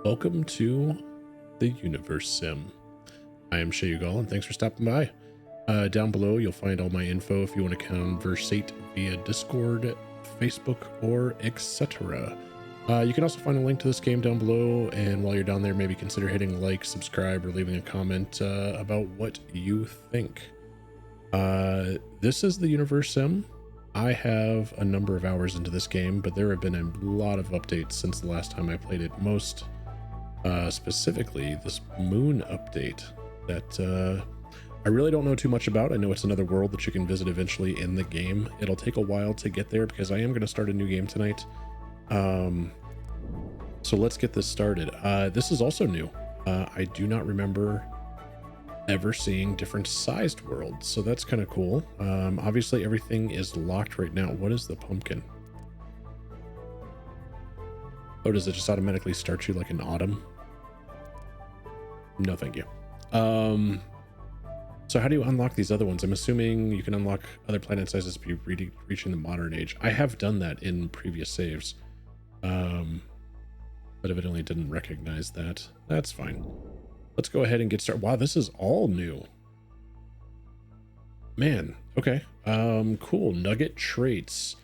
Welcome to the Universim. I am Shayugal, and thanks for stopping by. Down below, you'll find all my info if you want to conversate via Discord, Facebook, or etc. You can also find a link to this game down below, and while you're down there, maybe consider hitting like, subscribe, or leaving a comment about what you think. This is the Universim. I have a number of hours into this game, but there have been a lot of updates since the last time I played it. Most specifically, this moon update that I really don't know too much about. I know it's another world that you can visit eventually in the game. It'll take a while to get there because I am going to start a new game tonight. So let's get this started. This is also new. I do not remember ever seeing different sized worlds, so that's kind of cool. Obviously everything is locked right now. What is the pumpkin? Oh, does it just automatically start you like in autumn? No, thank you. So how do you unlock these other ones? I'm assuming you can unlock other planet sizes by reaching the modern age. I have done that in previous saves, but evidently didn't recognize that. That's fine. Let's go ahead and get started. Wow, this is all new. Man, okay. Cool. Nugget traits.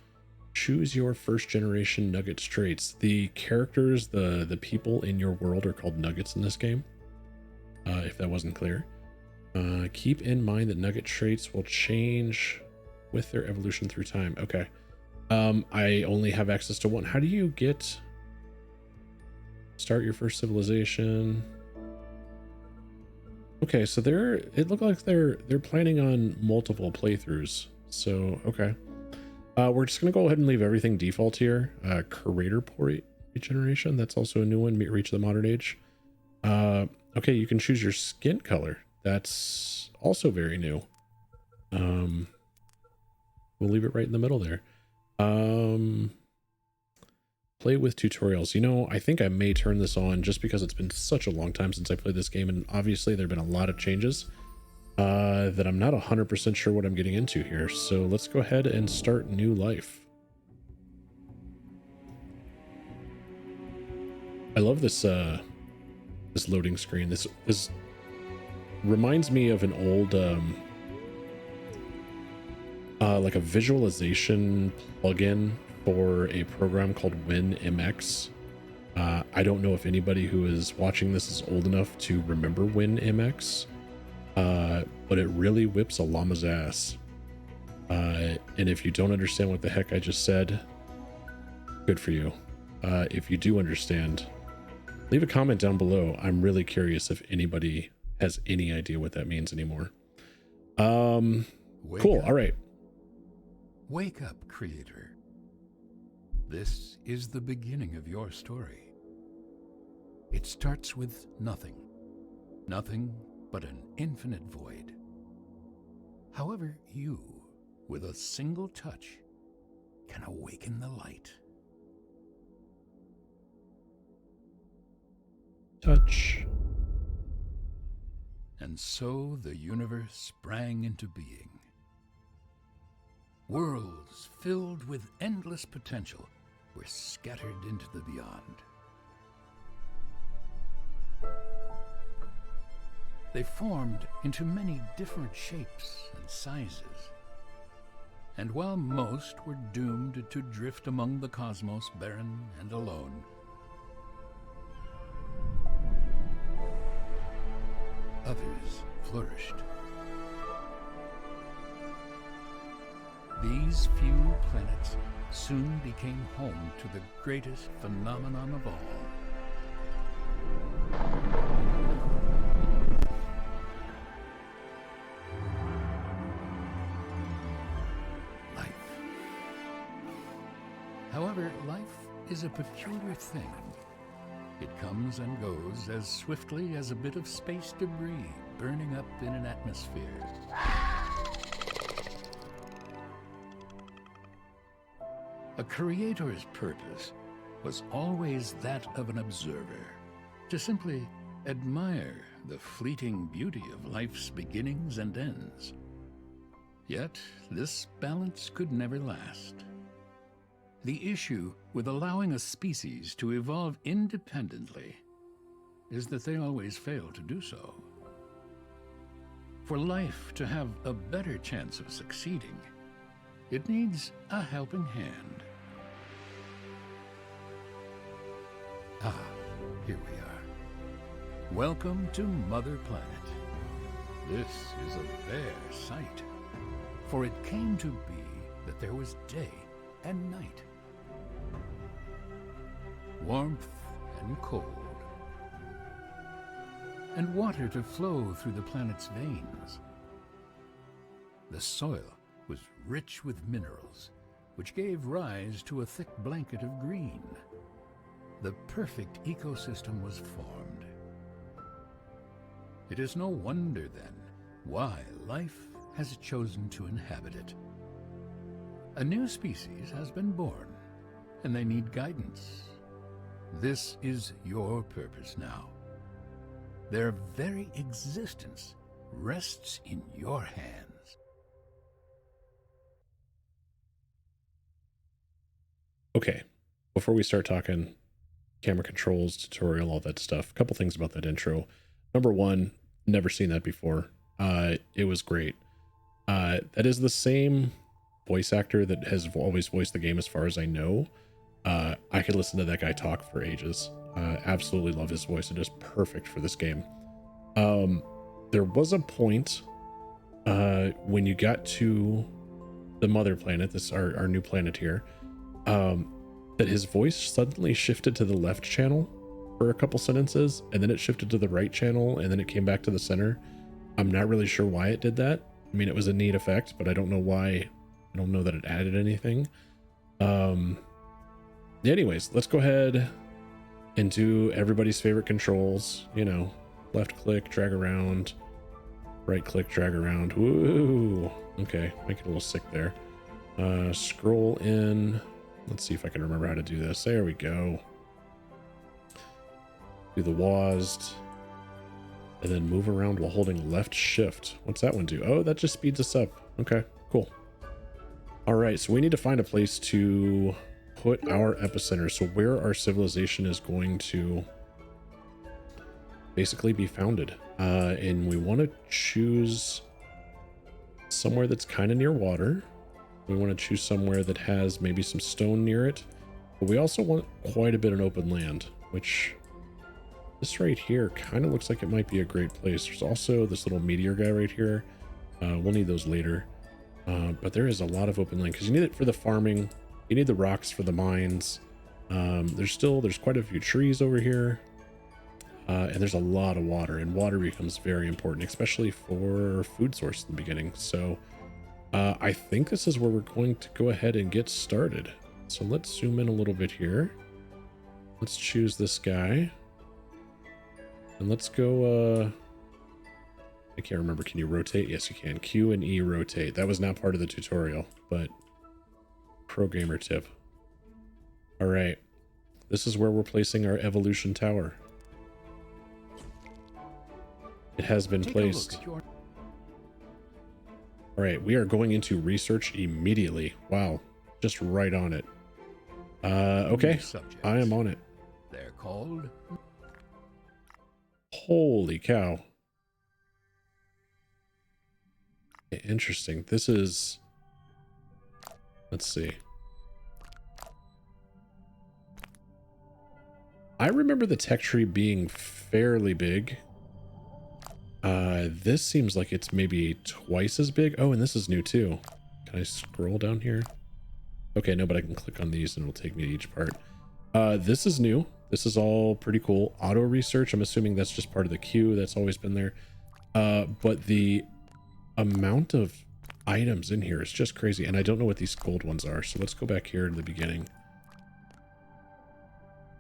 Choose your first generation nugget traits. The characters, the people in your world are called nuggets in this game. If that wasn't clear. Keep in mind that nugget traits will change with their evolution through time. Okay. I only have access to one. How do you start your first civilization? Okay, so it looked like they're planning on multiple playthroughs. So okay. We're just gonna go ahead and leave everything default here. Creator point regeneration, that's also a new one. Reach the modern age. Okay, you can choose your skin color. That's also very new. We'll leave it right in the middle there. Play with tutorials. You know, I think I may turn this on just because it's been such a long time since I played this game, and obviously there have been a lot of changes that I'm not 100% sure what I'm getting into here. So let's go ahead and start new life. I love this this loading screen. This reminds me of an old like a visualization plugin for a program called WinMX. I don't know if anybody who is watching this is old enough to remember WinMX, but it really whips a llama's ass. And if you don't understand what the heck I just said, good for you. If you do understand, leave a comment down below. I'm really curious if anybody has any idea what that means anymore. Cool. All right. Wake up, creator. This is the beginning of your story. It starts with nothing. Nothing but an infinite void. However, you, with a single touch, can awaken the light. Touch. And so the universe sprang into being. Worlds filled with endless potential were scattered into the beyond. They formed into many different shapes and sizes. And while most were doomed to drift among the cosmos barren and alone, others flourished. These few planets soon became home to the greatest phenomenon of all. Life. However, life is a peculiar thing. It comes and goes as swiftly as a bit of space debris burning up in an atmosphere. A creator's purpose was always that of an observer, to simply admire the fleeting beauty of life's beginnings and ends. Yet, this balance could never last. The issue with allowing a species to evolve independently is that they always fail to do so. For life to have a better chance of succeeding, it needs a helping hand. Ah, here we are. Welcome to Mother Planet. This is a bare sight, for it came to be that there was day and night, warmth and cold, and water to flow through the planet's veins. The soil was rich with minerals, which gave rise to a thick blanket of green. The perfect ecosystem was formed. It is no wonder, then, why life has chosen to inhabit it. A new species has been born, and they need guidance. This is your purpose now. Their very existence rests in your hands. Okay, before we start talking camera controls, tutorial, all that stuff, a couple things about that intro. Number one, never seen that before. It was great. That is the same voice actor that has always voiced the game as far as I know. I could listen to that guy talk for ages. Absolutely love his voice. It is perfect for this game. There was a point when you got to the mother planet, this our new planet here, that his voice suddenly shifted to the left channel for a couple sentences, and then it shifted to the right channel, and then it came back to the center. I'm not really sure why it did that. I mean, it was a neat effect, but I don't know why. I don't know that it added anything. Anyways, let's go ahead and do everybody's favorite controls. You know, left click, drag around, right click, drag around. Woo! Okay, make it a little sick there. Scroll in. Let's see if I can remember how to do this. There we go. Do the WASD. And then move around while holding left shift. What's that one do? Oh, that just speeds us up. Okay, cool. All right, so we need to find a place to put our epicenter. So where our civilization is going to basically be founded. And we want to choose somewhere that's kind of near water. We want to choose somewhere that has maybe some stone near it. But we also want quite a bit of open land, which this right here kind of looks like it might be a great place. There's also this little meteor guy right here. We'll need those later. But there is a lot of open land because you need it for the farming. You need the rocks for the mines. There's quite a few trees over here. And there's a lot of water, and water becomes very important, especially for food source in the beginning. So I think this is where we're going to go ahead and get started. So let's zoom in a little bit here. Let's choose this guy. And let's go, I can't remember. Can you rotate? Yes, you can. Q and E rotate. That was not part of the tutorial, but pro gamer tip. All right. This is where we're placing our evolution tower. It has been placed. All right, we are going into research immediately. Wow, just right on it. Okay, I am on it. They're called... Holy cow. Interesting. This is... Let's see. I remember the tech tree being fairly big. This seems like it's maybe twice as big. Oh, and this is new too. Can I scroll down here? Okay, no, but I can click on these and it'll take me to each part. This is new. This is all pretty cool. Auto research, I'm assuming that's just part of the queue. That's always been there. But the amount of items in here is just crazy. And I don't know what these gold ones are. So let's go back here to the beginning.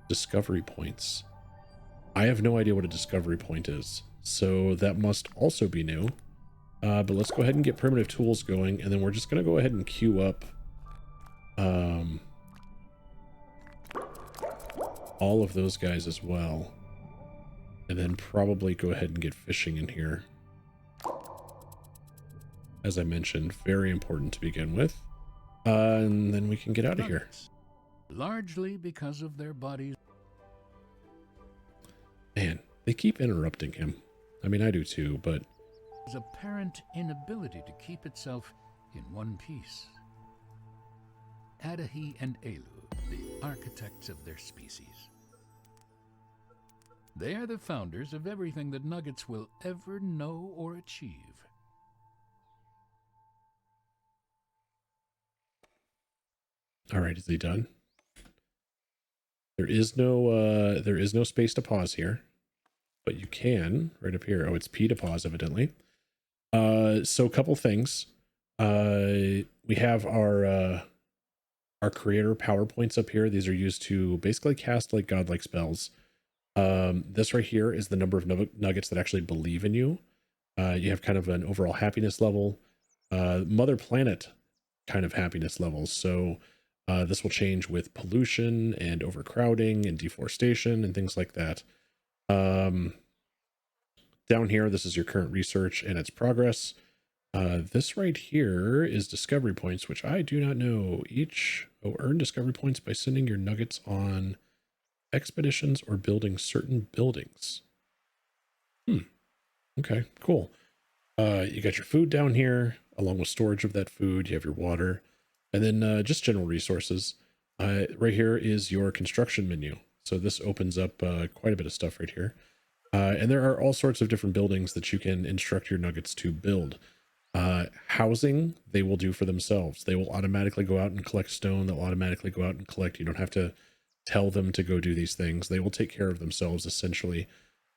Discovery points. I have no idea what a discovery point is. So that must also be new. But let's go ahead and get primitive tools going. And then we're just going to go ahead and queue up all of those guys as well. And then probably go ahead and get fishing in here. As I mentioned, very important to begin with. And then we can get out of here. Largely because of their bodies. Man, They keep interrupting him. I mean, I do too, but... His apparent inability to keep itself in one piece. Adahi and Elu, the architects of their species. They are the founders of everything that Nuggets will ever know or achieve. All right, is he done? There is no space to pause here, but you can right up here. Oh, it's P to pause, evidently. So a couple things. We have our creator PowerPoints up here. These are used to basically cast like godlike spells. This right here is the number of nuggets that actually believe in you. You have kind of an overall happiness level, mother planet kind of happiness levels. So this will change with pollution and overcrowding and deforestation and things like that. Down here, this is your current research and its progress. This right here is discovery points, which I do not know. Earn discovery points by sending your nuggets on expeditions or building certain buildings. Okay, cool. You got your food down here, along with storage of that food. You have your water, and then just general resources. Right here is your construction menu. So this opens up quite a bit of stuff right here. And there are all sorts of different buildings that you can instruct your nuggets to build. Housing, they will do for themselves. They will automatically go out and collect stone. They'll automatically go out and collect. You don't have to tell them to go do these things. They will take care of themselves, essentially.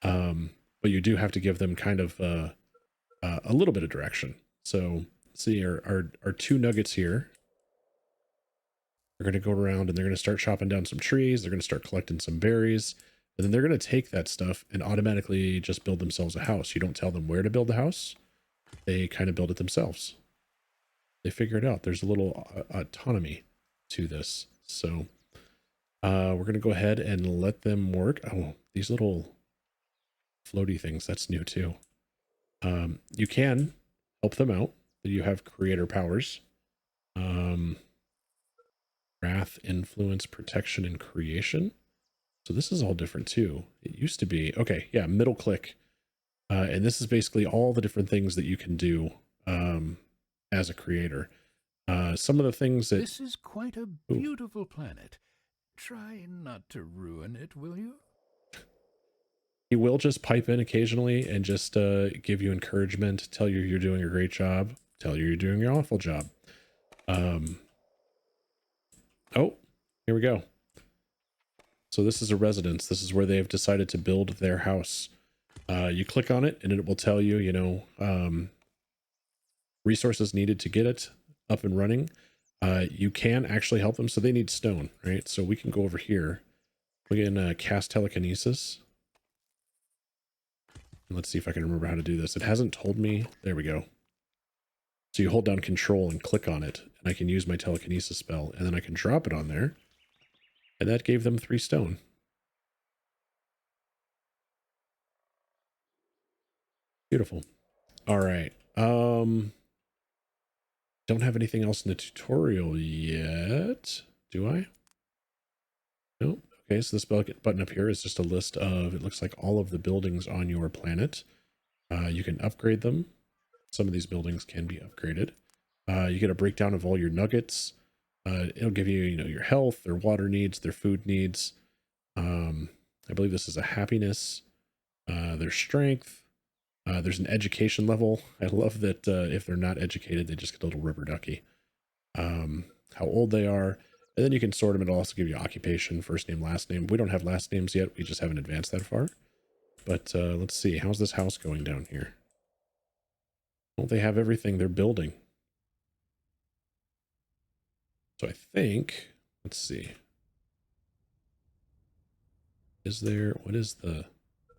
But you do have to give them kind of a little bit of direction. So, see, our two nuggets here are going to go around and they're going to start chopping down some trees. They're going to start collecting some berries. And then they're going to take that stuff and automatically just build themselves a house. You don't tell them where to build the house. They kind of build it themselves. They figure it out. There's a little autonomy to this. So we're going to go ahead and let them work. Oh, these little floaty things. That's new too. You can help them out. You have creator powers. Wrath, influence, protection, and creation. So this is all different too. It used to be, okay, yeah, middle click. And this is basically all the different things that you can do as a creator. Some of the things that... This is quite a beautiful planet. Try not to ruin it, will you? He will just pipe in occasionally and just give you encouragement, tell you you're doing a great job, tell you you're doing an awful job. Oh, here we go. So this is a residence. This is where they've decided to build their house. You click on it and it will tell you, you know, resources needed to get it up and running. You can actually help them. So they need stone, right? So we can go over here. We can cast telekinesis. Let's see if I can remember how to do this. It hasn't told me. There we go. So you hold down control and click on it, and I can use my telekinesis spell, and then I can drop it on there. And that gave them 3 stone. Beautiful. All right. Don't have anything else in the tutorial yet, do I? Nope. Okay, so this button up here is just a list of, it looks like all of the buildings on your planet. You can upgrade them. Some of these buildings can be upgraded. You get a breakdown of all your nuggets. It'll give you, you know, your health, their water needs, their food needs. I believe this is a happiness, their strength. There's an education level. I love that if they're not educated, they just get a little rubber ducky. How old they are. And then you can sort them. It'll also give you occupation, first name, last name. We don't have last names yet. We just haven't advanced that far. But let's see. How's this house going down here? Well, they have everything they're building. So I think, let's see. Is there, what is the,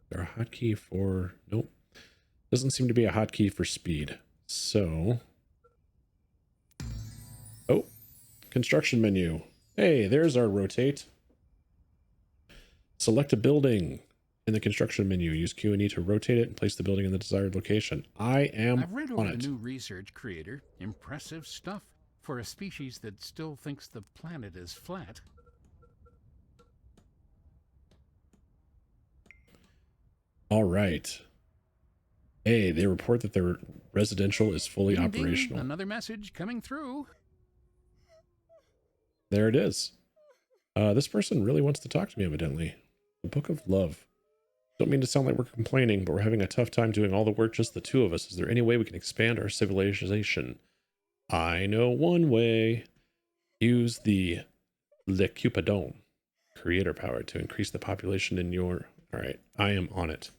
there a hotkey for, nope. Doesn't seem to be a hotkey for speed. So, oh, construction menu. Hey, there's our rotate. Select a building in the construction menu. Use Q and E to rotate it and place the building in the desired location. I've read over the new research creator. Impressive stuff for a species that still thinks the planet is flat. All right. Hey, they report that their residential is fully Ding, operational. ding, another message coming through. There it is. This person really wants to talk to me, evidently. The Book of Love. Don't mean to sound like we're complaining, but we're having a tough time doing all the work, just the two of us. Is there any way we can expand our civilization? I know one way. Use the Le Cupidon creator power to increase the population in your... All right, I am on it.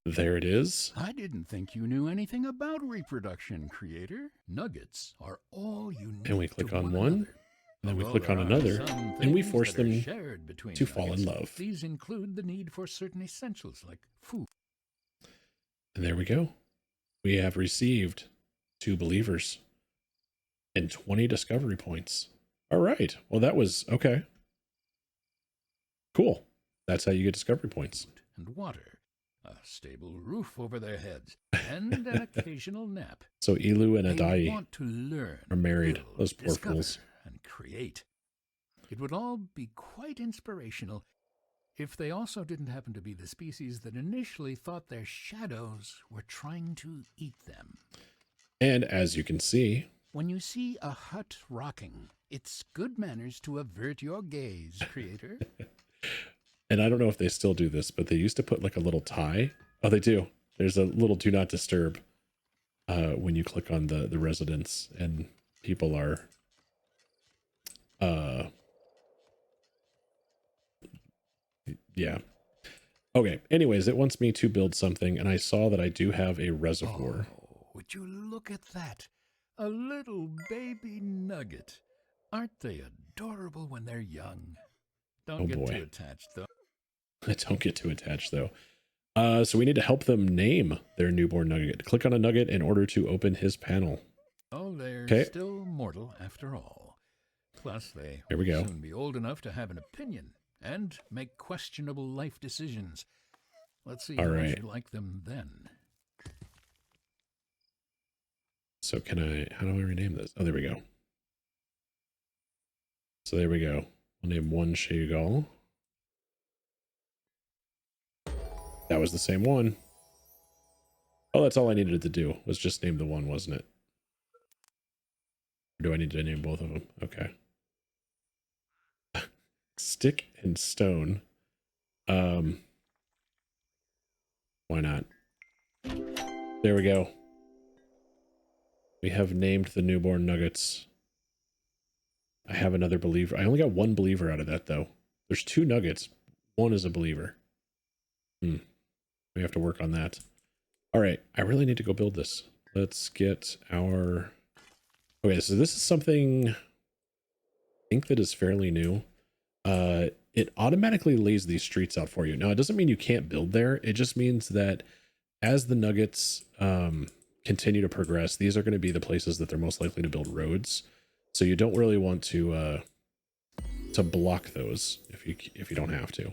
There it is. I didn't think you knew anything about reproduction, creator. Nuggets are all unique. And we click on one, another. and then we Although click on there are another, some and we things force that are them shared between to fall in nuggets. love. These include the need for certain essentials like food. And there we go. We have received 2 believers and 20 discovery points. All right. Well, that was okay. Cool. That's how you get discovery points. And water, a stable roof over their heads, and an occasional nap. So Ilu and They Adai want to learn, are married. build, Those poor discover, fools. and create. It would all be quite inspirational if they also didn't happen to be the species that initially thought their shadows were trying to eat them. And as you can see, When you see a hut rocking, it's good manners to avert your gaze, creator. and I don't know if they still do this, but they used to put like a little tie. Oh, they do. There's a little do not disturb when you click on the residence, and people are yeah. Okay. Anyways, it wants me to build something, and I saw that I do have a reservoir. Oh, would you look at that? A little baby nugget. Aren't they adorable when they're young? Don't Oh, get boy. too attached, though. I don't get too attached though. So we need to help them name their newborn nugget. Click on a nugget in order to open his panel. Oh, they're Okay. still mortal after all. Plus, they Here we go. will soon be old enough to have an opinion and make questionable life decisions. Let's see All how right. much you like them then. So how do I rename this? Oh, there we go. So there we go. We'll name one Shaygal. That was the same one. Oh, that's all I needed to do, was just name the one, wasn't it? Or do I need to name both of them? Okay. Stick and stone. Why not? There we go. We have named the newborn nuggets. I have another believer. I only got 1 believer out of that, though. There's 2 nuggets. 1 is a believer. We have to work on that. All right. I really need to go build this. Let's get our... Okay, so this is something I think that is fairly new. It automatically lays these streets out for you. Now, it doesn't mean you can't build there. It just means that as the nuggets continue to progress, these are going to be the places that they're most likely to build roads. So you don't really want to block those if you don't have to.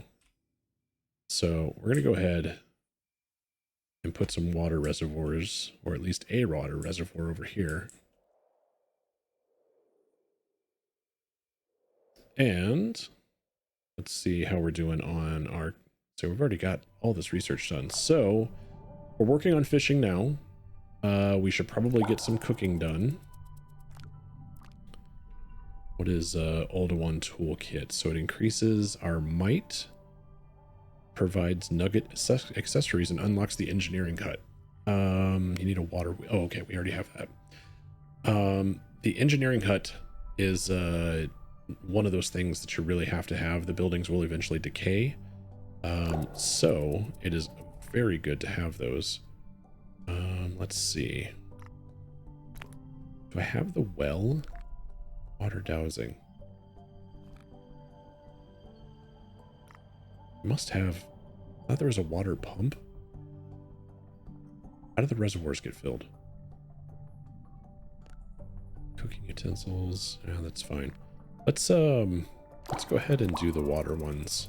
So we're going to go ahead and put some water reservoirs, or at least a water reservoir over here. And let's see how we're doing on our... So we've already got all this research done. So we're working on fishing now. We should probably get some cooking done. What is Old One Toolkit? So it increases our might, provides nugget accessories, and unlocks the engineering hut. You need a water... Oh, okay, we already have that. The engineering hut is one of those things that you really have to have. The buildings will eventually decay. So it is very good to have those. Let's see. Do I have the well? Water dowsing. Must have... I thought there was a water pump. How do the reservoirs get filled? Cooking utensils. Yeah, that's fine. Let's go ahead and do the water ones.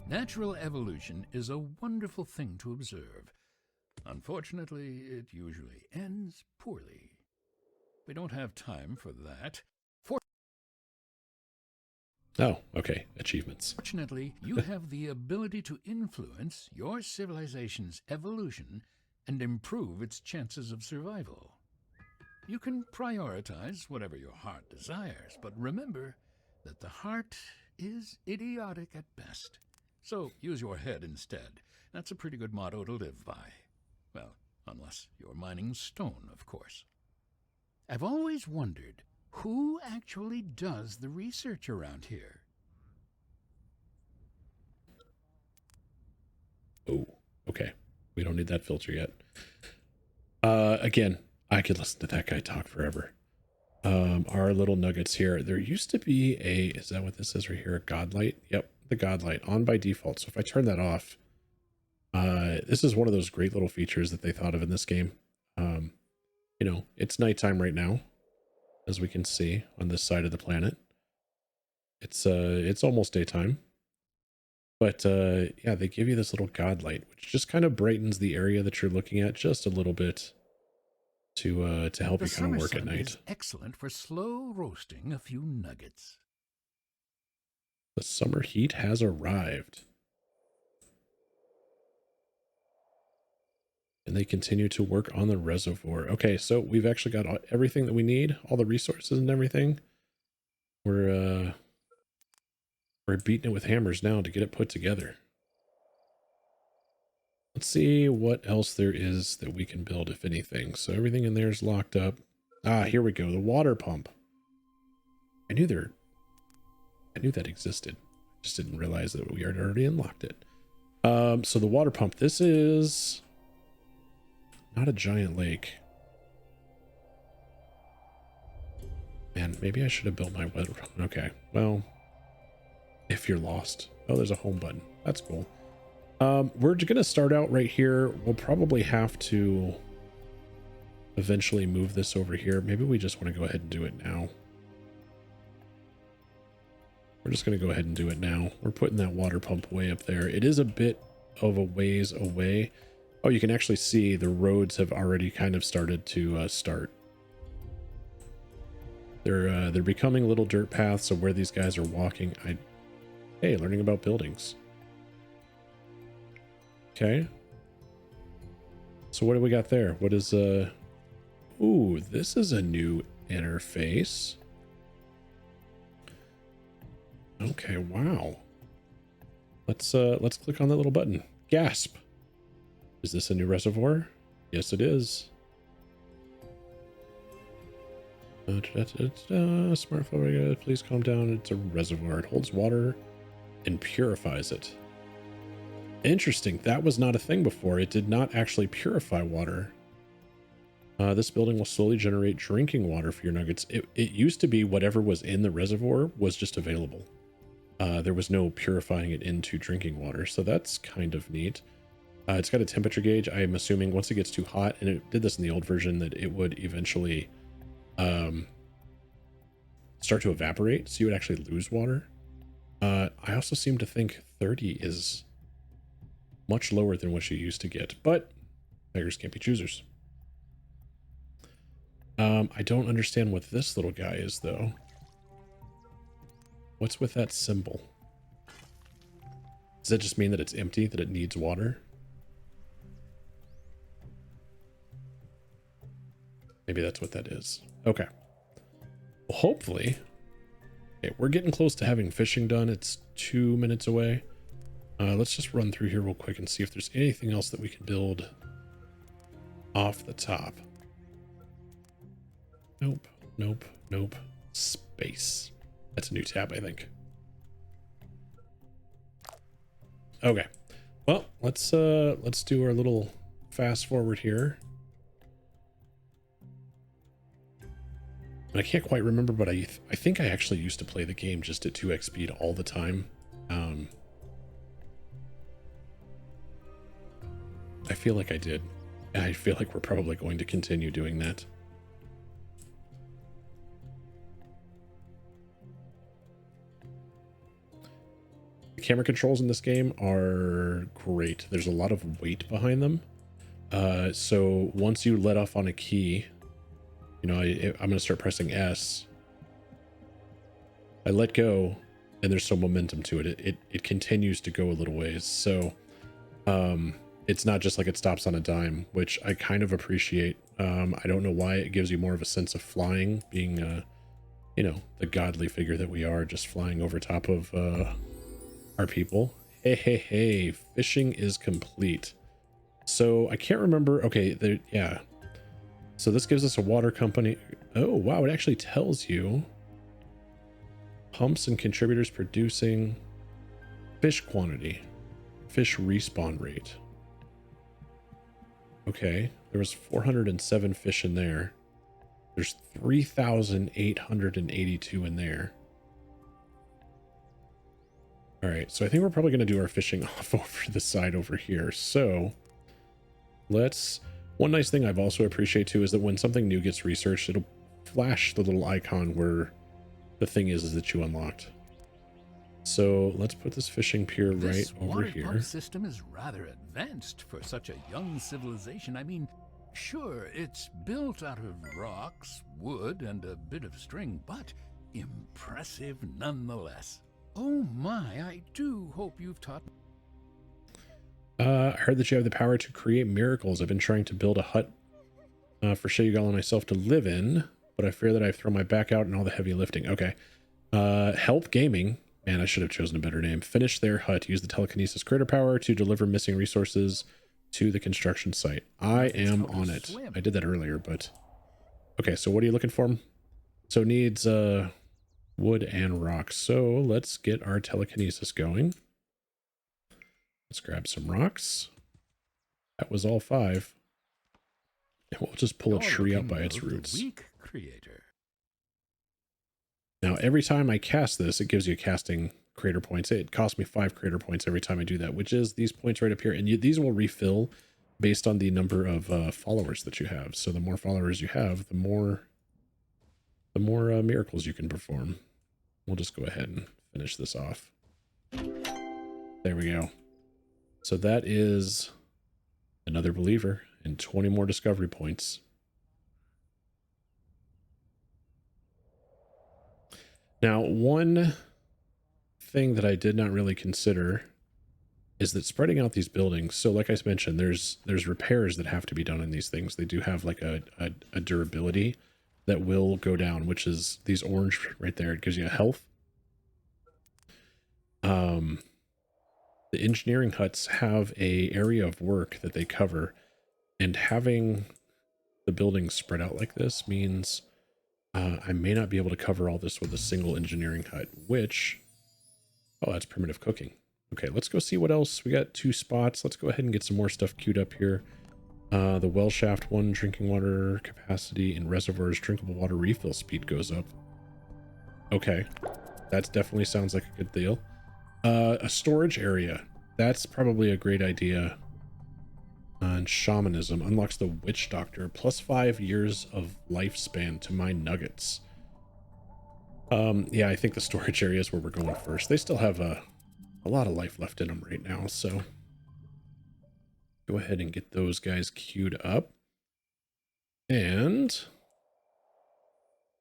Natural evolution is a wonderful thing to observe. Unfortunately, it usually ends poorly. We don't have time for that. Oh, okay. Achievements. Fortunately, you have the ability to influence your civilization's evolution and improve its chances of survival. You can prioritize whatever your heart desires, but remember that the heart is idiotic at best. So use your head instead. That's a pretty good motto to live by. Well, unless you're mining stone, of course. I've always wondered who actually does the research around here. Oh, okay. We don't need that filter yet. Again, I could listen to that guy talk forever. Our little nuggets here. There used to be is that what this is right here? A godlight? Yep, the godlight on by default. So if I turn that off, this is one of those great little features that they thought of in this game. You know, it's nighttime right now, as we can see on this side of the planet. It's almost daytime. But yeah, they give you this little godlight, which just kind of brightens the area that you're looking at just a little bit to help you kind of work at night. Is excellent for slow roasting a few nuggets. The summer heat has arrived. And they continue to work on the reservoir. Okay, so we've actually got everything that we need, all the resources and everything. We're beating it with hammers now to get it put together. Let's see what else there is that we can build, if anything. So everything in there is locked up. Ah, here we go. The water pump. I knew that existed. Just didn't realize that we had already unlocked it. So the water pump. This is not a giant lake. Man, maybe I should have built my wet. Okay, well, if you're lost. Oh, there's a home button. That's cool. We're going to start out right here. We'll probably have to eventually move this over here. Maybe we just want to go ahead and do it now. We're just going to go ahead and do it now. We're putting that water pump way up there. It is a bit of a ways away. Oh, you can actually see the roads have already kind of started to start. They're becoming little dirt paths of where these guys are walking. Hey, learning about buildings. Okay. So what do we got there? What is ooh, this is a new interface. Okay, wow. Let's click on that little button. Gasp. Is this a new reservoir? Yes, it is. Smartphone, please calm down. It's a reservoir. It holds water and purifies it. Interesting. That was not a thing before. It did not actually purify water. This building will slowly generate drinking water for your nuggets. It used to be whatever was in the reservoir was just available. There was no purifying it into drinking water. So that's kind of neat. It's got a temperature gauge. I'm assuming once it gets too hot, and it did this in the old version, that it would eventually start to evaporate. So you would actually lose water. I also seem to think 30 is much lower than what you used to get, but beggars can't be choosers. I don't understand what this little guy is, though. What's with that symbol? Does that just mean that it's empty, that it needs water? Maybe that's what that is. Okay. Well, hopefully. Okay, we're getting close to having fishing done. It's 2 minutes away. Let's just run through here real quick and see if there's anything else that we can build off the top. Nope, nope, nope. Space. That's a new tab, I think. Okay. Well, let's do our little fast forward here. I can't quite remember, but I think I actually used to play the game just at 2x speed all the time. I feel like I did. I feel like we're probably going to continue doing that. The camera controls in this game are great. There's a lot of weight behind them. So once you let off on a key, you know, I'm going to start pressing S. I let go, and there's some momentum to it. It continues to go a little ways. So it's not just like it stops on a dime, which I kind of appreciate. I don't know why. It gives you more of a sense of flying, being you know, the godly figure that we are, just flying over top of our people. Hey, fishing is complete. So I can't remember. Okay, there, yeah. So this gives us a water company. Oh, wow, it actually tells you pumps and contributors producing, fish quantity, fish respawn rate. Okay, there was 407 fish in there. There's 3,882 in there. All right, so I think we're probably going to do our fishing off over the side over here. So let's, one nice thing I've also appreciate too is that when something new gets researched, it'll flash the little icon where the thing is that you unlocked. So let's put this fishing pier right over here. This water system is rather advanced for such a young civilization. I mean, sure, it's built out of rocks, wood, and a bit of string, but impressive nonetheless. Oh my, I do hope you've taught me. I heard that you have the power to create miracles. I've been trying to build a hut for Shayugal and myself to live in, but I fear that I've thrown my back out in all the heavy lifting. Okay. Help Gaming. Man, I should have chosen a better name. Finish their hut. Use the telekinesis creator power to deliver missing resources to the construction site. I am on it. I did that earlier, but... Okay, so what are you looking for? So it needs wood and rocks. So let's get our telekinesis going. Let's grab some rocks. That was all 5. And we'll just pull a tree up by its roots. Weak creator. Now, every time I cast this, it gives you casting creator points. It costs me 5 creator points every time I do that, which is these points right up here. And these will refill based on the number of followers that you have. So the more followers you have, the more miracles you can perform. We'll just go ahead and finish this off. There we go. So that is another believer and 20 more discovery points. Now, one thing that I did not really consider is that spreading out these buildings. So like I mentioned, there's repairs that have to be done in these things. They do have like a durability that will go down, which is these orange right there. It gives you a health. The engineering huts have a area of work that they cover, and having the buildings spread out like this means I may not be able to cover all this with a single engineering hut, which, oh, that's primitive cooking. Okay, let's go see what else. We got 2 spots. Let's go ahead and get some more stuff queued up here. The well shaft 1 drinking water capacity in reservoirs, drinkable water refill speed goes up. Okay, that definitely sounds like a good deal. A storage area. That's probably a great idea. And shamanism unlocks the witch doctor, plus 5 years of lifespan to mine nuggets. Yeah, I think the storage area is where we're going first. They still have a lot of life left in them right now, so go ahead and get those guys queued up. And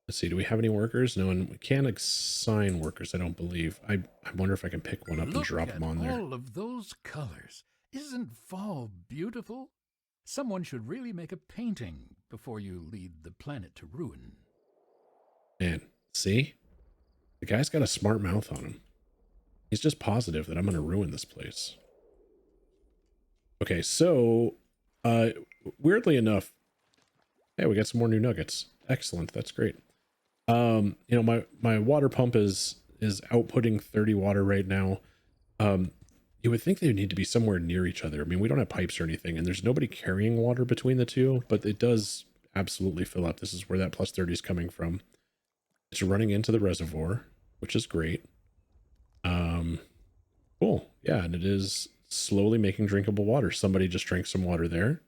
let's see, do we have any workers? No, and we can't assign workers, I don't believe. I wonder if I can pick one up and drop them on there. All of those colors. Isn't fall beautiful? Someone should really make a painting before you lead the planet to ruin. Man, see? The guy's got a smart mouth on him. He's just positive that I'm going to ruin this place. Okay, so, weirdly enough, hey, we got some more new nuggets. Excellent, that's great. You know, my water pump is outputting 30 water right now. You would think they would need to be somewhere near each other. I mean, we don't have pipes or anything, and there's nobody carrying water between the two, but it does absolutely fill up. This is where that plus 30 is coming from. It's running into the reservoir, which is great. Cool. Yeah, and it is slowly making drinkable water. Somebody just drank some water there.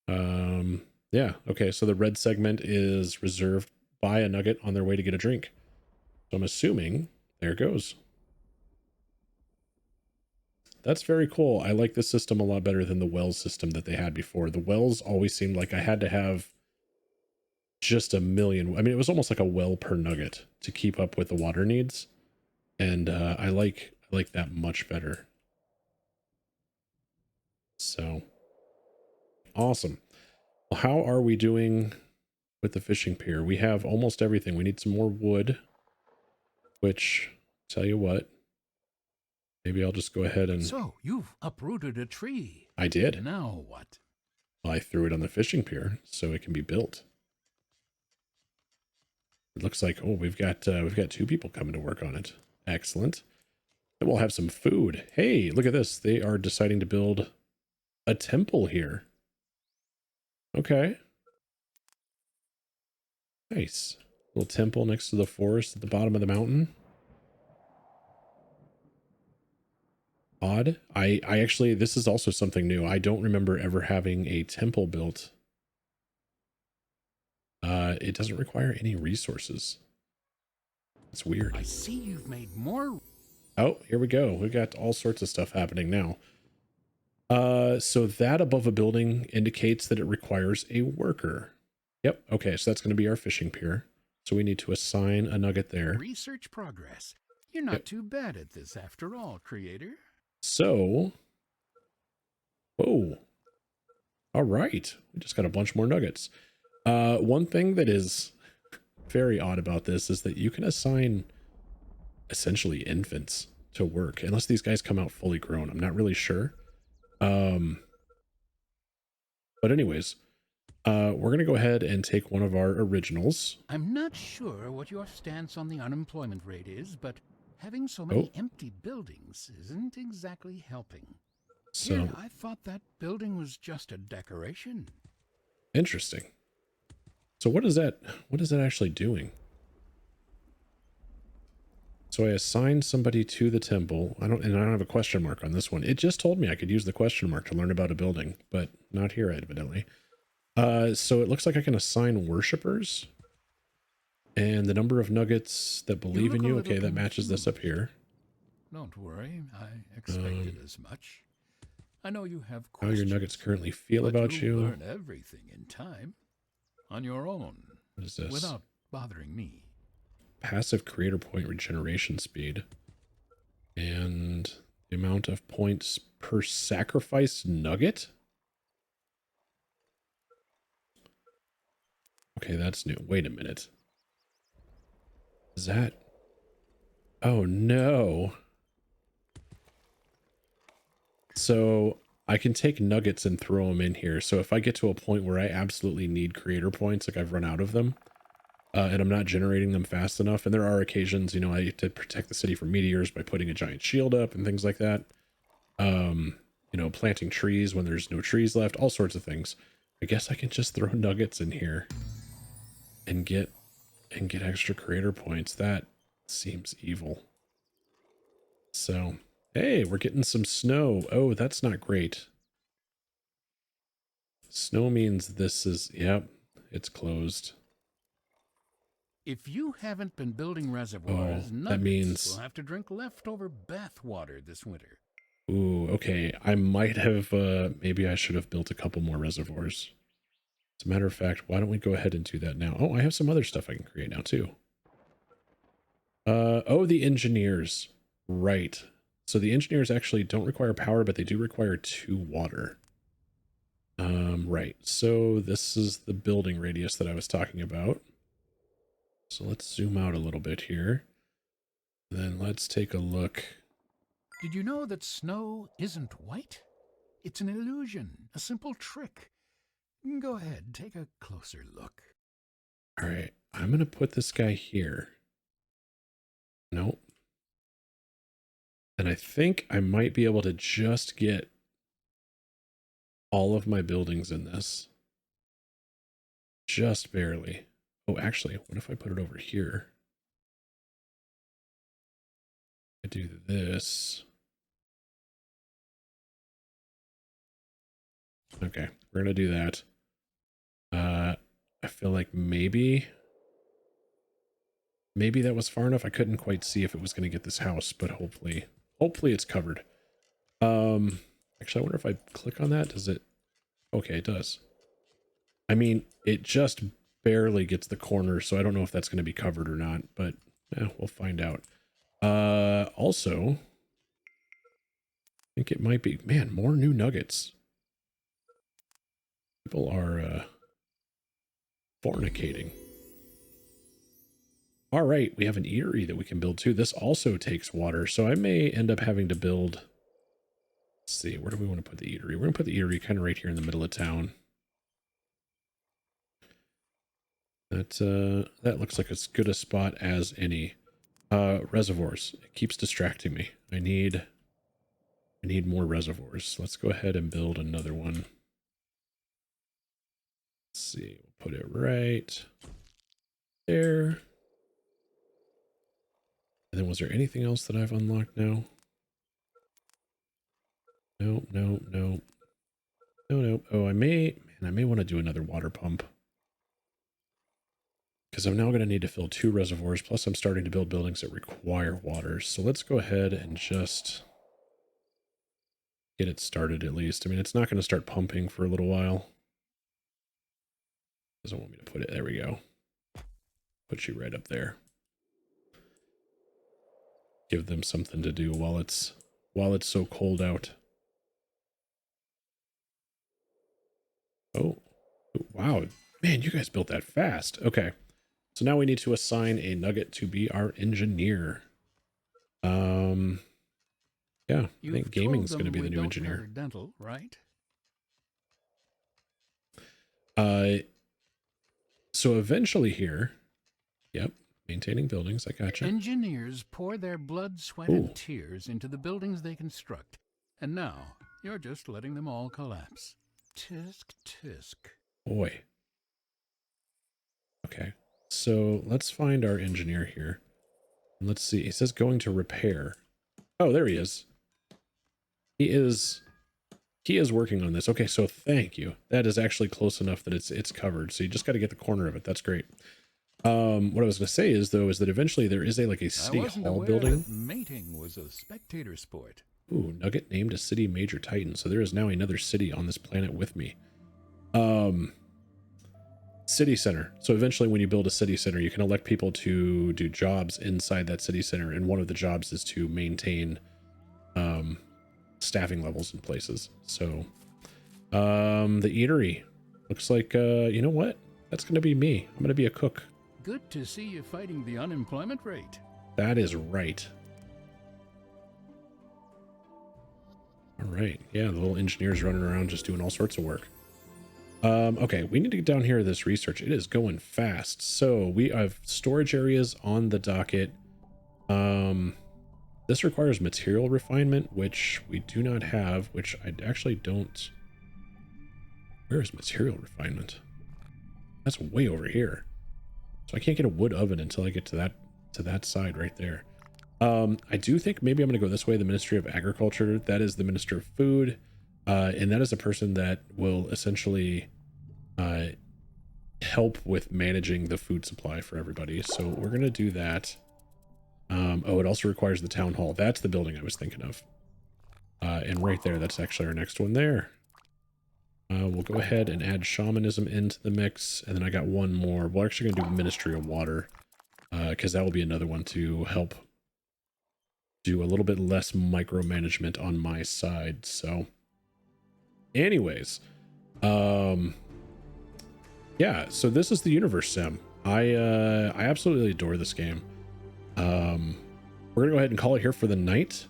Yeah, okay, so the red segment is reserved by a nugget on their way to get a drink. So I'm assuming, there it goes. That's very cool. I like this system a lot better than the wells system that they had before. The wells always seemed like I had to have just a million. I mean, it was almost like a well per nugget to keep up with the water needs. And I like that much better. So awesome. Well, how are we doing with the fishing pier? We have almost everything. We need some more wood, which, tell you what, maybe I'll just go ahead and... So, you've uprooted a tree. I did. Now what? I threw it on the fishing pier so it can be built. It looks like, oh, we've got 2 people coming to work on it. Excellent. And we'll have some food. Hey, look at this. They are deciding to build a temple here. Okay. Nice. Little temple next to the forest at the bottom of the mountain. Odd. I actually, this is also something new. I don't remember ever having a temple built. It doesn't require any resources. It's weird. I see you've made more. Oh, here we go. We've got all sorts of stuff happening now. So that above a building indicates that it requires a worker. Yep. Okay, so that's going to be our fishing pier. So we need to assign a nugget there. Research progress. You're not too bad at this after all, creator. So, whoa. All right. We just got a bunch more nuggets. One thing that is very odd about this is that you can assign essentially infants to work, unless these guys come out fully grown. I'm not really sure. But anyways, we're going to go ahead and take one of our originals. I'm not sure what your stance on the unemployment rate is, but having so many empty buildings isn't exactly helping. So Here, I thought that building was just a decoration. Interesting. So what is that actually doing? So I assigned somebody to the temple. I don't have a question mark on this one. It just told me I could use the question mark to learn about a building, but not here, evidently. So it looks like I can assign worshipers. And the number of nuggets that believe in you. Okay, that matches this up here. Don't worry, I expected as much. I know you have How questions. your nuggets currently feel about you. Learn everything in time, on your own. What is this? Without bothering me. Passive creator point regeneration speed. And the amount of points per sacrificed nugget? Okay, that's new. Wait a minute. Is that... Oh, no. So I can take nuggets and throw them in here. So if I get to a point where I absolutely need creator points, like I've run out of them, and I'm not generating them fast enough, and there are occasions, you know, I have to protect the city from meteors by putting a giant shield up and things like that. You know, planting trees when there's no trees left, all sorts of things. I guess I can just throw nuggets in here and get extra creator points. That seems evil. So, hey, we're getting some snow. Oh, that's not great. Snow means this is, yep, it's closed. If you haven't been building reservoirs, that means we'll have to drink leftover bath water this winter. Ooh, okay. I might have, maybe I should have built a couple more reservoirs. As a matter of fact, why don't we go ahead and do that now? Oh, I have some other stuff I can create now too. Oh, the engineers. Right. So the engineers actually don't require power, but they do require 2 water. Right. So this is the building radius that I was talking about. So let's zoom out a little bit here. Then let's take a look. Did you know that snow isn't white? It's an illusion, a simple trick. Go ahead, take a closer look. All right, I'm going to put this guy here. Nope. And I think I might be able to just get all of my buildings in this. Just barely. Oh, actually, what if I put it over here? I do this. Okay, we're going to do that. I feel like maybe that was far enough. I couldn't quite see if it was going to get this house, but hopefully it's covered. Actually, I wonder if I click on that, does it? Okay, it does. I mean, it just barely gets the corner, so I don't know if that's going to be covered or not, but we'll find out. Also, I think it might be, man, more new nuggets. People are fornicating. All right, we have an eatery that we can build too. This also takes water, so I may end up having to build. Let's see, where do we want to put the eatery? We're going to put the eatery kind of right here in the middle of town. That looks like as good a spot as any. Reservoirs. It keeps distracting me. I need more reservoirs. Let's go ahead and build another one. Let's see, we'll put it right there. And then was there anything else that I've unlocked now? No. Oh, I may want to do another water pump. Because I'm now going to need to fill 2 reservoirs, plus I'm starting to build buildings that require water. So let's go ahead and just get it started at least. I mean, it's not going to start pumping for a little while. Doesn't want me to put it. There we go. Put you right up there. Give them something to do while it's so cold out. Oh, wow. Man, you guys built that fast. Okay. So now we need to assign a nugget to be our engineer. Yeah, I think gaming's going to be the new engineer. Dental, right? So eventually here, yep, maintaining buildings, I gotcha. Engineers pour their blood, sweat, and tears into the buildings they construct. And now, you're just letting them all collapse. Tisk, tisk. Boy. Okay. So let's find our engineer here. Let's see. He says going to repair. Oh, there he is. He is working on this. Okay, so thank you. That is actually close enough that it's covered. So you just got to get the corner of it. That's great. What I was going to say is though is that eventually there is a city hall building. Mating was a spectator sport. Ooh, Nugget named a city Major Titan. So there is now another city on this planet with me. City center. So eventually when you build a city center, you can elect people to do jobs inside that city center. And one of the jobs is to maintain staffing levels in places. So the eatery looks like, you know what? That's going to be me. I'm going to be a cook. Good to see you fighting the unemployment rate. That is right. All right. Yeah, the little engineers running around just doing all sorts of work. Okay, we need to get down here to this research. It is going fast. So we have storage areas on the docket. This requires material refinement, which we do not have, which I actually don't. Where is material refinement? That's way over here. So I can't get a wood oven until I get to that side right there. I do think maybe I'm going to go this way, the Ministry of Agriculture. That is the Minister of Food. And that is a person that will essentially help with managing the food supply for everybody. So we're going to do that. Oh, it also requires the town hall. That's the building I was thinking of. And right there, that's actually our next one there. We'll go ahead and add shamanism into the mix. And then I got one more. We're actually going to do Ministry of Water, because that will be another one to help do a little bit less micromanagement on my side. So anyways, yeah, so this is the Universim. I absolutely adore this game. We're gonna go ahead and call it here for the night,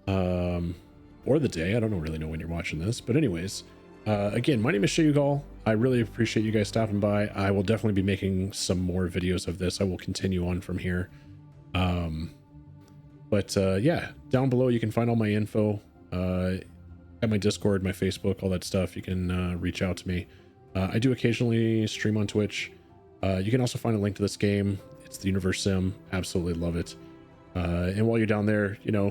or the day. I don't really know when you're watching this, but anyways, again, my name is Shayugal. I really appreciate you guys stopping by. I will definitely be making some more videos of this. I will continue on from here. But yeah, down below you can find all my info. Got my Discord, my Facebook, all that stuff. You can reach out to me. I do occasionally stream on Twitch. You can also find a link to this game. It's the Universim. Absolutely love it. And while you're down there, you know,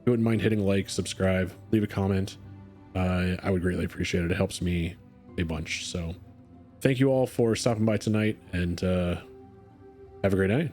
you wouldn't mind hitting like, subscribe, leave a comment. I would greatly appreciate it. It helps me a bunch. So thank you all for stopping by tonight, and have a great night.